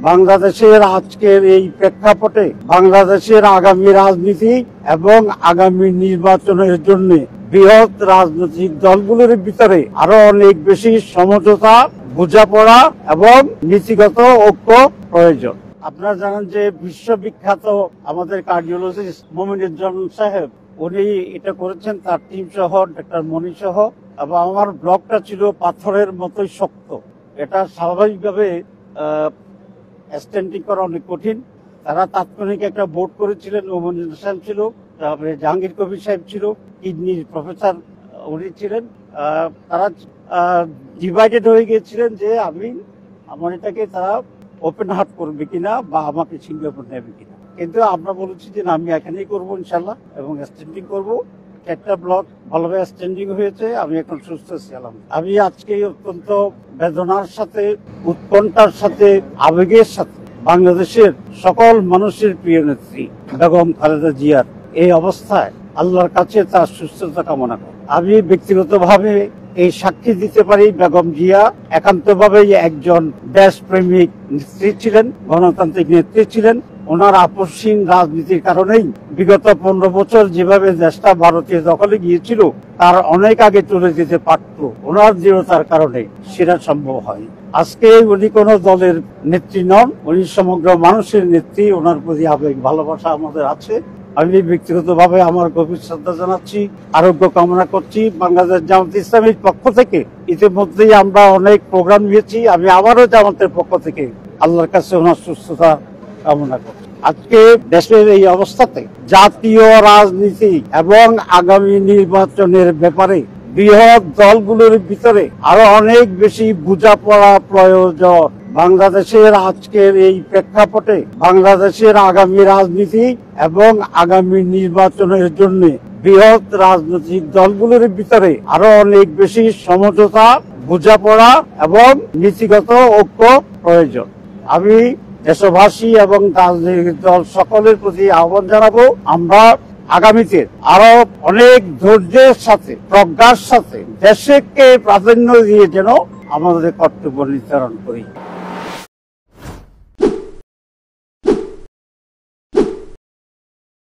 বাংলাদেশের আজকের এই প্রেক্ষাপটে বাংলাদেশের আগামী রাজনীতি এবং আগামী নির্বাচনের জন্য বৃহৎ রাজনৈতিক দলগুলোর ভিতরে আরো অনেক বেশি সমঝোতা, বোঝাপড়া এবং নীতিগত ঐক্য প্রয়োজন। আপনারা জানেন যে বিশ্ববিখ্যাত আমাদের কার্ডিওলজিস্ট মোমিনুজ্জামান সাহেব উনি এটা করেছেন, তার টিম সহ, ডাক্তার মনি সহ। এবং আমার ব্লগটা ছিল পাথরের মতোই শক্ত। এটা স্বাভাবিকভাবে স্ট্যান্ডিং করা অনেক কঠিন। তারা তাৎক্ষণিক একটা বোর্ড করেছিলেন। মোমিনুজ্জামান সাহেব ছিল, তারপরে জাহাঙ্গীর কবির সাহেব ছিল, কিডনির প্রফেসর উনি ছিলেন। তারা ডিভাইডেড হয়ে গিয়েছিলেন যে আমার এটাকে তারা ওপেন হার্ট করবে কিনা বা আমাকে সিঙ্গাপুর নেবে কিনা। কিন্তু আমরা বলেছি যে আমি এখানেই করবো ইনশাল্লাহ, এবং স্ট্যান্ডিং করবো। 4টা ব্লক ভালোভাবে স্ট্যান্ডিং হয়েছে। আমি এখন সুস্থ ছিলাম। আমি আজকে অত্যন্ত বেদনার সাথে, উৎকণ্ঠার সাথে, আবেগের সাথে বাংলাদেশের সকল মানুষের প্রিয় নেত্রী বেগম খালেদা জিয়ার এই অবস্থায় আল্লাহর কাছে তার সুস্থতা কামনা করি। আমি ব্যক্তিগতভাবে এই সাক্ষী দিতে পারি, বেগম জিয়া একান্তভাবে একজন দেশপ্রেমিক নেত্রী ছিলেন, গণতান্ত্রিক নেত্রী ছিলেন। ওনার আপসহীন রাজনীতির কারণেই বিগত 15 বছর যেভাবে দেশটা ভারতীয় দখলে গিয়েছিল তার অনেক আগে চলে যেতে পারত। ওনার দৃঢ়তার কারণে সেটা সম্ভব হয়। আজকে উনি কোন দলের নেত্রী নন, উনি সমগ্র মানুষের নেত্রী। ওনার প্রতি আবেগ ভালোবাসা আমাদের আছে। আমি ব্যক্তিগতভাবে আমার গভীর শ্রদ্ধা জানাচ্ছি, আরোগ্য কামনা করছি। বাংলাদেশ জামাত ইসলামীর পক্ষ থেকে ইতিমধ্যেই আমরা অনেক প্রোগ্রাম নিয়েছি। আমি আবারও জামাতের পক্ষ থেকে আল্লাহর কাছে ওনার সুস্থতা কামনা করছি। আজকে দেশের এই অবস্থাতে জাতীয় রাজনীতি এবং আগামী নির্বাচনের ব্যাপারে বৃহৎ দলগুলোর ভিতরে আরো অনেক বেশি বোঝাপড়া প্রয়োজন। বাংলাদেশের আজকের এই প্রেক্ষাপটে বাংলাদেশের আগামী রাজনীতি এবং আগামী নির্বাচনের জন্য বৃহৎ রাজনৈতিক দলগুলোর ভিতরে আরো অনেক বেশি সমঝোতা, বোঝাপড়া এবং নীতিগত ঐক্য প্রয়োজন। আমি দেশবাসী এবং রাজনৈতিক দল সকলের প্রতি আহ্বান জানাবো, আমরা আগামীতে আরো অনেক ধৈর্যের সাথে, প্রজ্ঞার সাথে দেশকে প্রাধান্য দিয়ে যেন আমাদের কর্তব্য নির্ধারণ করি।